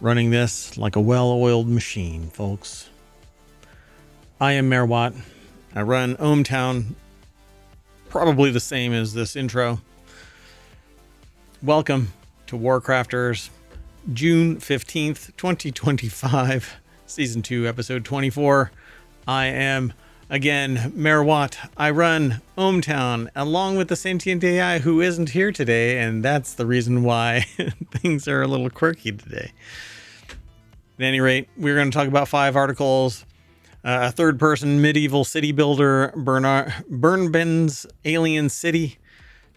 Running this like a well-oiled machine, folks. I am MayorWatt. I run ohmTown, probably the same as this intro. Welcome to WarCrafters, June 15th, 2025, Season 2, Episode 24. I am, again, MayorWatt. I run ohmTown along with the Sentient AI who isn't here today, and that's the reason why things are a little quirky today. At any rate, we're going to talk about 5 articles. A third-person medieval city builder, Bernbands Alien City,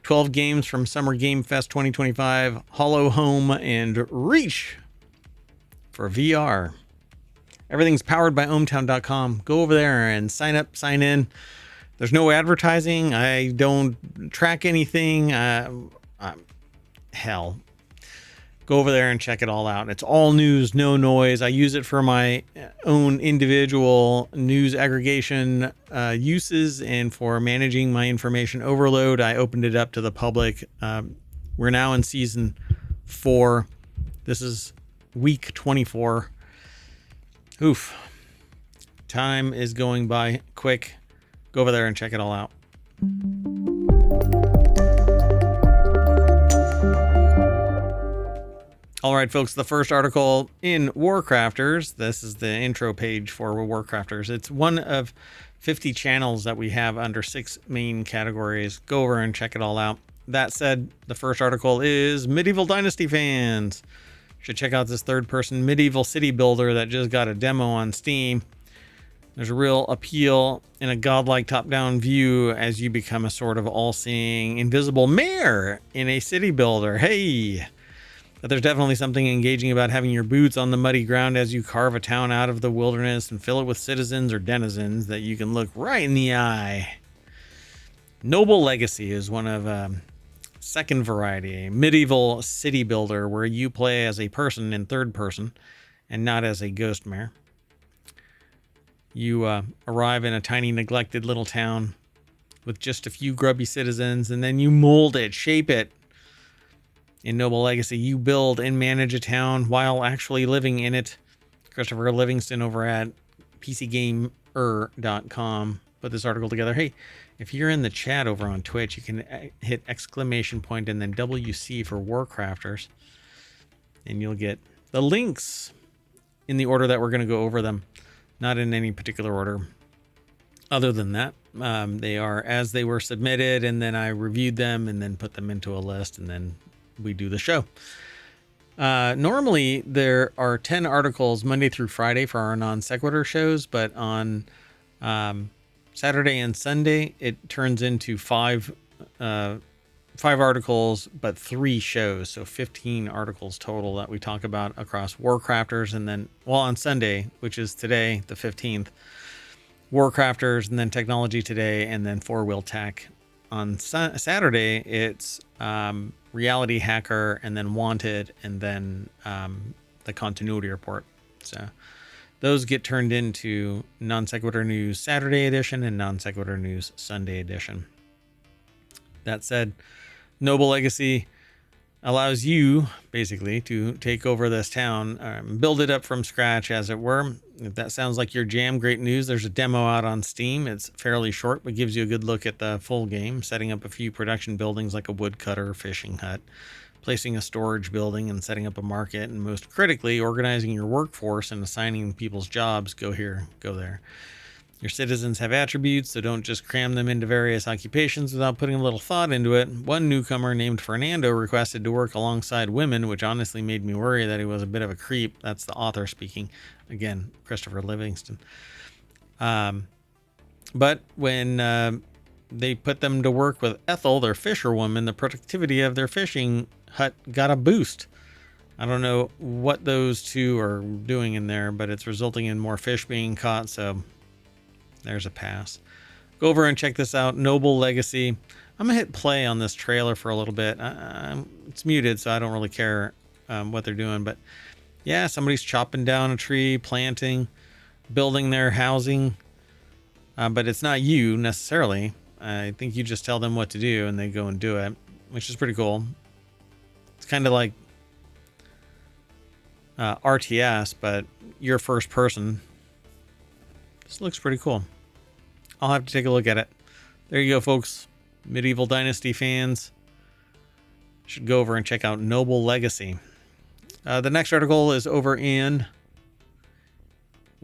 12 games from Summer Game Fest 2025, Hollow Home, and Reach for VR. Everything's powered by ohmTown.com. Go over there and sign up, sign in. There's no advertising. I don't track anything. Hell. Go over there and check it all out. It's all news, no noise. I use it for my own individual news aggregation uses and for managing my information overload. I opened it up to the public. We're now in season 4. This is week 24. Oof. Time is going by quick. Go over there and check it all out. All right, folks, the first article in WarCrafters, this is the intro page for WarCrafters. It's one of 50 channels that we have under 6 main categories. Go over and check it all out. That said, the first article is Medieval Dynasty fans should check out this third-person medieval city builder that just got a demo on Steam. There's a real appeal in a godlike top-down view as you become a sort of all-seeing invisible mayor in a city builder. Hey! But there's definitely something engaging about having your boots on the muddy ground as you carve a town out of the wilderness and fill it with citizens or denizens that you can look right in the eye. Noble Legacy is one of second variety, a medieval city builder where you play as a person in third person and not as a ghost mayor. You arrive in a tiny neglected little town with just a few grubby citizens, and then you mold it, shape it. In Noble Legacy, you build and manage a town while actually living in it. Christopher Livingston over at PCGamer.com put this article together. Hey, if you're in the chat over on Twitch, you can hit exclamation point and then WC for WarCrafters, and you'll get the links in the order that we're going to go over them, not in any particular order. Other than that, they are as they were submitted, and then I reviewed them and then put them into a list, and then we do the show. Normally there are 10 articles Monday through Friday for our Non Sequitur shows, but on Saturday and Sunday it turns into 5 articles but 3 shows, so 15 articles total that we talk about across WarCrafters, and then on Sunday, which is today the 15th, WarCrafters, and then TechnologyToday, and then FourWheelTech. On Saturday it's RealityHacker, and then Wanted, and then the Continuity Report. So those get turned into Non Sequitur News Saturday edition and Non Sequitur News Sunday edition. That said, Noble Legacy allows you basically to take over this town, build it up from scratch, as it were. If that sounds like your jam, great news. There's a demo out on Steam. It's fairly short, but gives you a good look at the full game, setting up a few production buildings like a woodcutter, fishing hut, placing a storage building, and setting up a market, and most critically, organizing your workforce and assigning people's jobs. Go here, go there. Your citizens have attributes, so don't just cram them into various occupations without putting a little thought into it. One newcomer named Fernando requested to work alongside women, which honestly made me worry that he was a bit of a creep. That's the author speaking. Again, Christopher Livingston. But when they put them to work with Ethel, their fisherwoman, the productivity of their fishing hut got a boost. I don't know what those two are doing in there, but it's resulting in more fish being caught, so there's a pass. Go over and check this out, Noble Legacy. I'm going to hit play on this trailer for a little bit. It's muted, so I don't really care what they're doing. But yeah, somebody's chopping down a tree, planting, building their housing. But it's not you necessarily. I think you just tell them what to do and they go and do it, which is pretty cool. It's kind of like RTS, but you're first person. This looks pretty cool. I'll have to take a look at it. There you go, folks. Medieval Dynasty fans should go over and check out Noble Legacy. The next article is over in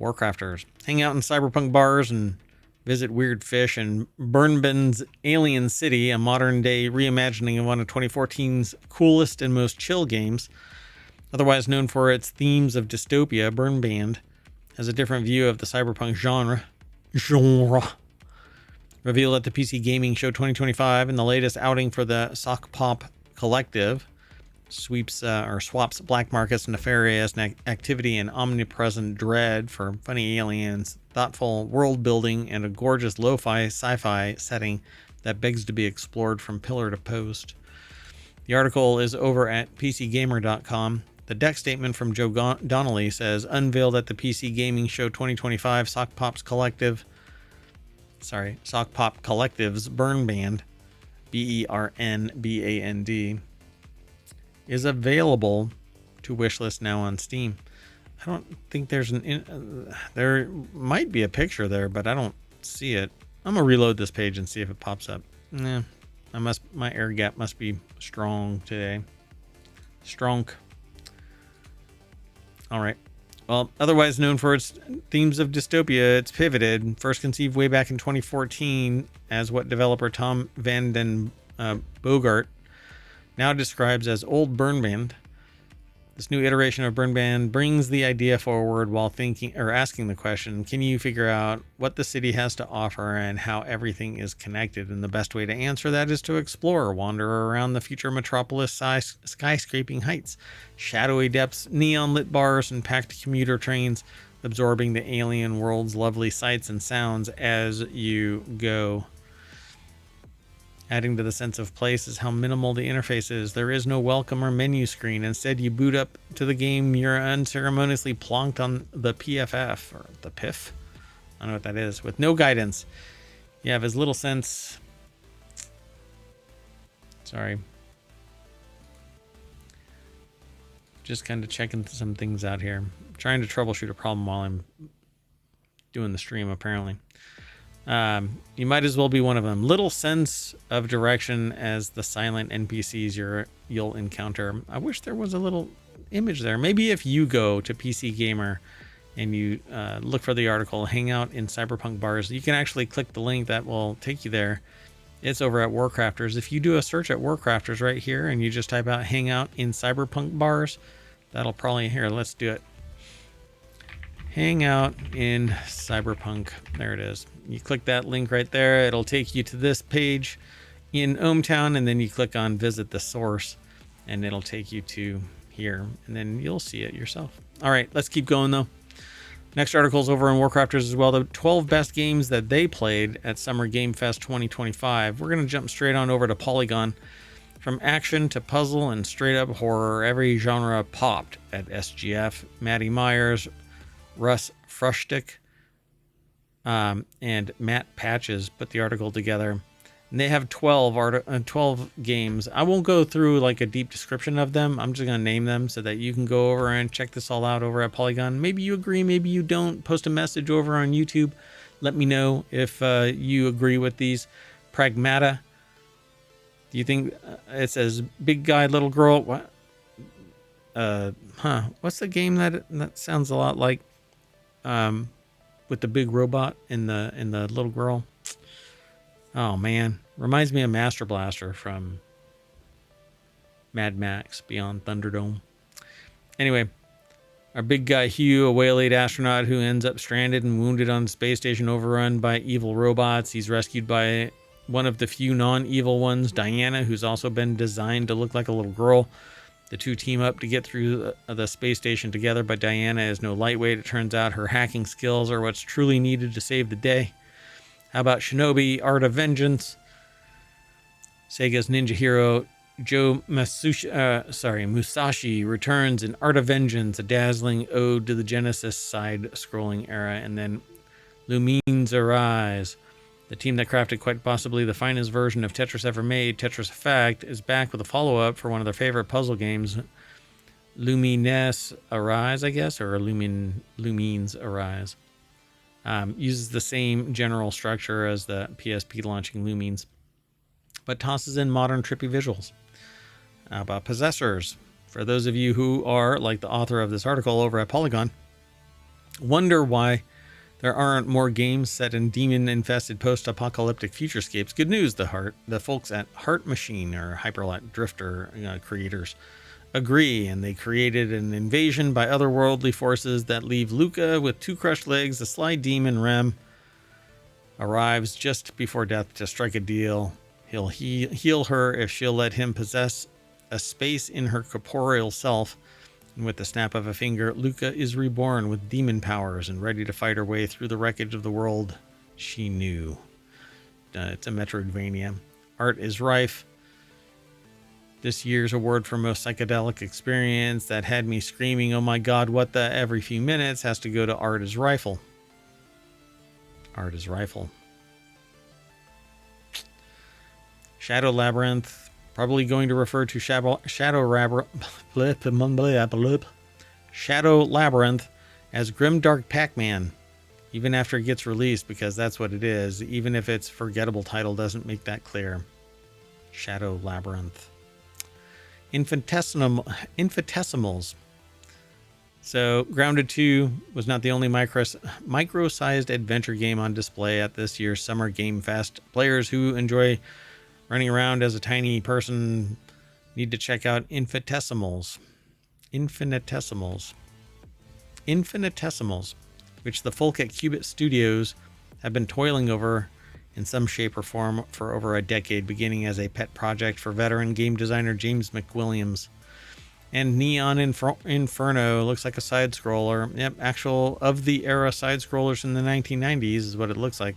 WarCrafters. Hang out in cyberpunk bars and visit weird fish in Bernbands Alien City, a modern-day reimagining of one of 2014's coolest and most chill games. Otherwise known for its themes of dystopia, Bernband has a different view of the cyberpunk genre. Revealed at the PC Gaming Show 2025 in the latest outing for the Sock Pop Collective, swaps black markets, nefarious activity, and omnipresent dread for funny aliens, thoughtful world building, and a gorgeous lo-fi sci-fi setting that begs to be explored from pillar to post. The article is over at PCGamer.com. The deck statement from Joe Donnelly says, unveiled at the PC Gaming Show 2025, Sock Pop Collective's Bernband, Bernband, is available to wishlist now on Steam. I don't think there's there might be a picture there, but I don't see it. I'm gonna reload this page and see if it pops up. Nah, my air gap must be strong today. Strong. All right. Well, otherwise known for its themes of dystopia, it's pivoted. First conceived way back in 2014 as what developer Tom Van Den Bogart now describes as Old Bernband. This new iteration of Bernband brings the idea forward while asking the question, can you figure out what the city has to offer and how everything is connected? And the best way to answer that is to explore, wander around the future metropolis skyscraping heights, shadowy depths, neon lit bars, and packed commuter trains, absorbing the alien world's lovely sights and sounds as you go. Adding to the sense of place is how minimal the interface is. There is no welcome or menu screen. Instead, you boot up to the game, you're unceremoniously plonked on the PFF, or the PIF. I don't know what that is. With no guidance. You have as little sense... Sorry. Just kind of checking some things out here. I'm trying to troubleshoot a problem while I'm doing the stream, apparently. You might as well be one of them. Little sense of direction as the silent NPCs you'll encounter. I wish there was a little image there. Maybe if you go to PC Gamer and you look for the article, Hang Out in Cyberpunk Bars, you can actually click the link that will take you there. It's over at WarCrafters. If you do a search at WarCrafters right here and you just type out Hang Out in Cyberpunk Bars, that'll probably... Here, let's do it. Hang Out in Cyberpunk. There it is. You click that link right there. It'll take you to this page in ohmTown, and then you click on Visit the Source, and it'll take you to here, and then you'll see it yourself. All right, let's keep going, though. Next article is over on WarCrafters as well. The 12 best games that they played at Summer Game Fest 2025. We're going to jump straight on over to Polygon. From action to puzzle and straight-up horror, every genre popped at SGF. Maddie Myers, Russ Frushtick, and Matt Patches put the article together. And they have 12 games. I won't go through like a deep description of them. I'm just going to name them so that you can go over and check this all out over at Polygon. Maybe you agree, maybe you don't. Post a message over on YouTube. Let me know if you agree with these. Pragmata. Do you think it says big guy, little girl? What? What's the game that sounds a lot like with the big robot and the little girl? Oh man, reminds me of Master Blaster from Mad Max Beyond Thunderdome. Anyway, our big guy Hugh, a waylaid astronaut who ends up stranded and wounded on the space station overrun by evil robots. He's rescued by one of the few non-evil ones, Diana, who's also been designed to look like a little girl. The two team up to get through the space station together, but Diana is no lightweight. It turns out her hacking skills are what's truly needed to save the day. How about Shinobi, Art of Vengeance? Sega's ninja hero Joe Musashi returns in Art of Vengeance, a dazzling ode to the Genesis side-scrolling era. And then Lumines Arise. The team that crafted quite possibly the finest version of Tetris ever made, Tetris Effect, is back with a follow-up for one of their favorite puzzle games, Lumines Arise, I guess, or Lumines Arise. Uses the same general structure as the PSP launching Lumines, but tosses in modern trippy visuals. How about Possessors? For those of you who are, like the author of this article over at Polygon, wonder why there aren't more games set in demon-infested post-apocalyptic futurescapes. Good news, the folks at Heart Machine or Hyperlight Drifter creators agree, and they created an invasion by otherworldly forces that leave Luca with 2 crushed legs. The sly demon Rem arrives just before death to strike a deal. He'll heal her if she'll let him possess a space in her corporeal self. And with the snap of a finger, Luca is reborn with demon powers and ready to fight her way through the wreckage of the world she knew. It's a Metroidvania. Art is rife. This year's award for most psychedelic experience that had me screaming, "Oh my god, what the?" every few minutes has to go to Art is Rifle. Art is Rifle. Shadow Labyrinth, probably going to refer to Shadow Labyrinth as Grimdark Pac-Man, even after it gets released, because that's what it is, even if its forgettable title doesn't make that clear. Shadow Labyrinth. Infinitesimals. So Grounded 2 was not the only micro-sized adventure game on display at this year's Summer Game Fest. Players who enjoy running around as a tiny person need to check out Infinitesimals, which the folk at Qubit Studios have been toiling over in some shape or form for over a decade, beginning as a pet project for veteran game designer James McWilliams. And Neon Inferno looks like a side-scroller. Yep, actual of-the-era side-scrollers from the 1990s is what it looks like.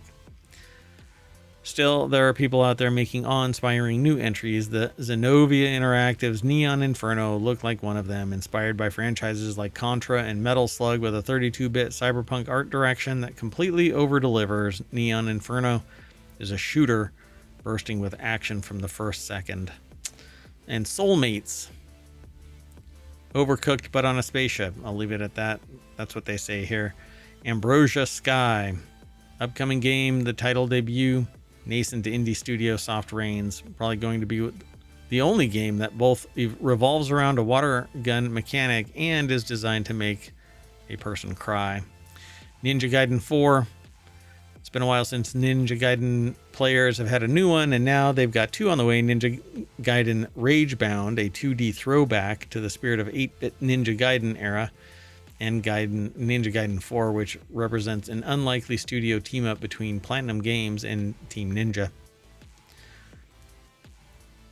Still, there are people out there making awe-inspiring new entries. The Zenovia Interactive's Neon Inferno looked like one of them, inspired by franchises like Contra and Metal Slug with a 32-bit cyberpunk art direction that completely over-delivers. Neon Inferno is a shooter bursting with action from the first second. And Soulmates. Overcooked but on a spaceship. I'll leave it at that. That's what they say here. Ambrosia Sky. Upcoming game, the title debut. Nascent indie studio Soft Rains. Probably going to be the only game that both revolves around a water gun mechanic and is designed to make a person cry. Ninja Gaiden 4. It's been a while since Ninja Gaiden players have had a new one, and now they've got 2 on the way. Ninja Gaiden Ragebound, a 2D throwback to the spirit of 8-bit Ninja Gaiden era, and Ninja Gaiden 4, which represents an unlikely studio team-up between Platinum Games and Team Ninja.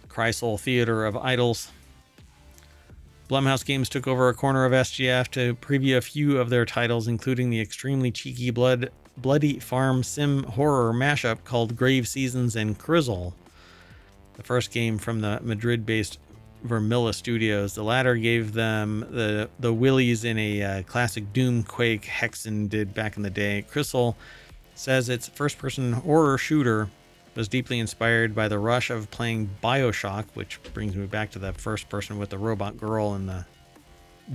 Crysoul Theater of Idols. Blumhouse Games took over a corner of SGF to preview a few of their titles, including the extremely cheeky Bloody Farm sim horror mashup called Grave Seasons and Crizzle, the first game from the Madrid-based Vermilla Studios. The latter gave them the willies in a classic Doom, Quake, Hexen did back in the day. Crizzle says its first-person horror shooter was deeply inspired by the rush of playing BioShock, which brings me back to that first person with the robot girl and the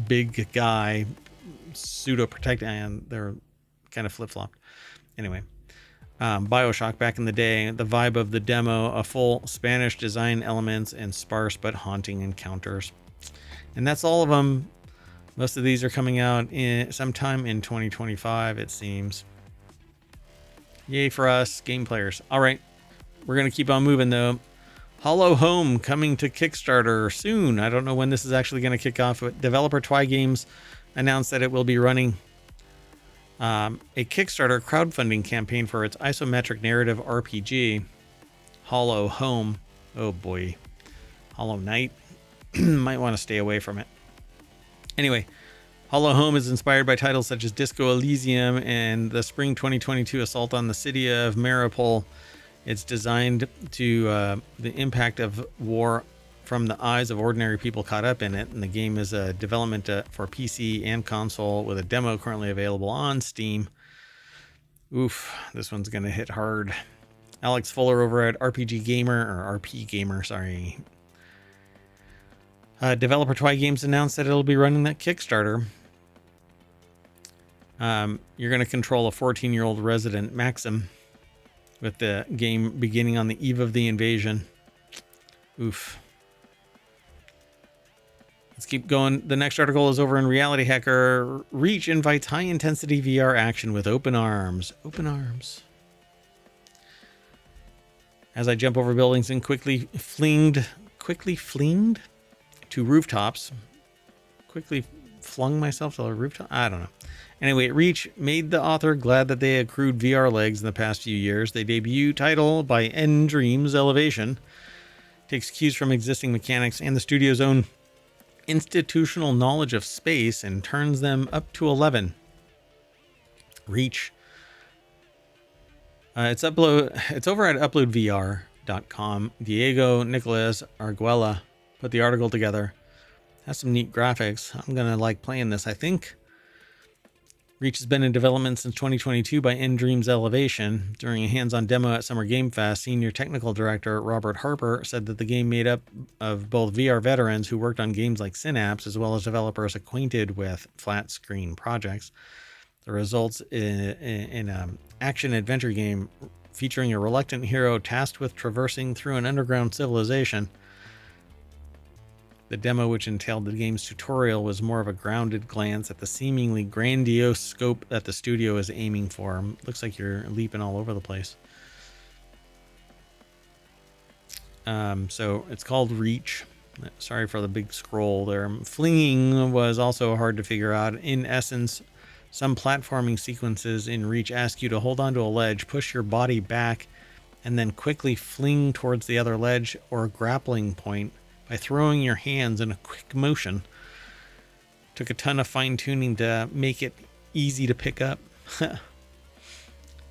big guy pseudo-protecting, and they're kind of flip-flopped. Anyway, BioShock back in the day, the vibe of the demo, a full Spanish design elements and sparse but haunting encounters. And that's all of them. Most of these are coming out sometime in 2025, it seems. Yay for us, game players. All right, we're going to keep on moving though. Hollow Home coming to Kickstarter soon. I don't know when this is actually going to kick off, but developer Twy Games announced that it will be running a Kickstarter crowdfunding campaign for its isometric narrative RPG, Hollow Home. Oh boy, Hollow Knight. Might want to stay away from it. Anyway, Hollow Home is inspired by titles such as Disco Elysium and the spring 2022 assault on the city of Mariupol. It's designed to the impact of war from the eyes of ordinary people caught up in it, and the game is a development for PC and console with a demo currently available on Steam. Oof, this one's gonna hit hard. Alex Fuller over at RP Gamer, sorry. Developer Twy Games announced that it'll be running that Kickstarter. You're going to control a 14-year-old resident, Maxim, with the game beginning on the eve of the invasion. Oof. Let's keep going. The next article is over in RealityHacker. Reach invites high-intensity VR action with open arms. Open arms. As I jump over buildings and quickly flinged to rooftops. Quickly flung myself to a rooftop? I don't know. Anyway, Reach made the author glad that they accrued VR legs in the past few years. They debut title by Dreams Elevation. Takes cues from existing mechanics and the studio's own institutional knowledge of space and turns them up to 11. Reach. It's over at uploadvr.com. Diego Nicolas Arguella put the article together. Has some neat graphics. I'm gonna like playing this, I think. Reach has been in development since 2022 by Dreams Elevation. During a hands-on demo at Summer Game Fest, senior technical director Robert Harper said that the game made up of both VR veterans who worked on games like Synapse, as well as developers acquainted with flat-screen projects. The results in an action-adventure game featuring a reluctant hero tasked with traversing through an underground civilization. The demo, which entailed the game's tutorial, was more of a grounded glance at the seemingly grandiose scope that the studio is aiming for. Looks like you're leaping all over the place. So it's called Reach. Sorry for the big scroll there. Flinging was also hard to figure out. In essence, some platforming sequences in Reach ask you to hold onto a ledge, push your body back, and then quickly fling towards the other ledge or grappling point by throwing your hands in a quick motion. Took a ton of fine-tuning to make it easy to pick up.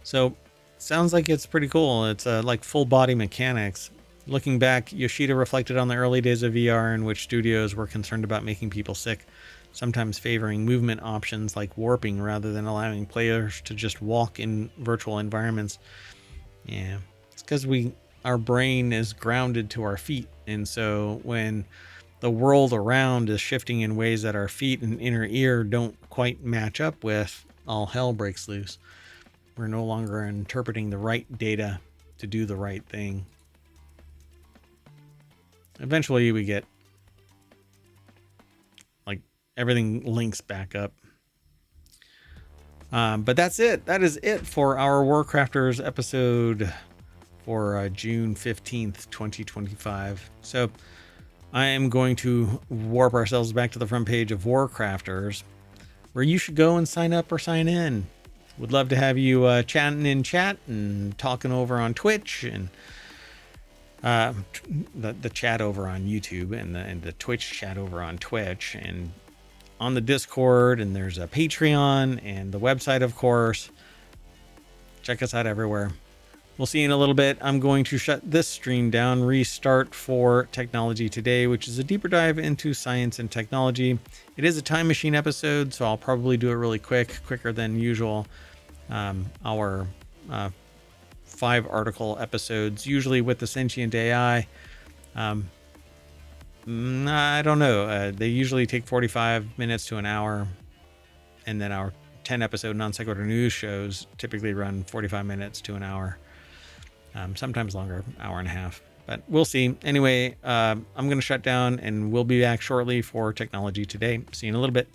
So, sounds like it's pretty cool. It's like full-body mechanics. Looking back, Yoshida reflected on the early days of VR in which studios were concerned about making people sick, sometimes favoring movement options like warping rather than allowing players to just walk in virtual environments. Yeah, it's because our brain is grounded to our feet. And so when the world around is shifting in ways that our feet and inner ear don't quite match up with, all hell breaks loose. We're no longer interpreting the right data to do the right thing. Eventually we get like everything links back up. But that's it. That is it for our WarCrafters episode for June 15th, 2025. So I am going to warp ourselves back to the front page of WarCrafters, where you should go and sign up or sign in. Would love to have you chatting in chat and talking over on Twitch and the chat over on YouTube and the Twitch chat over on Twitch and on the Discord, and there's a Patreon and the website, of course. Check us out everywhere. We'll see you in a little bit. I'm going to shut this stream down, restart for Technology Today, which is a deeper dive into science and technology. It is a time machine episode, so I'll probably do it really quicker than usual. Our 5 article episodes, usually with the Sentient AI. I don't know. They usually take 45 minutes to an hour, and then our 10 episode Non Sequitur news shows typically run 45 minutes to an hour. Sometimes longer, hour and a half, but we'll see. Anyway, I'm going to shut down and we'll be back shortly for Technology Today. See you in a little bit.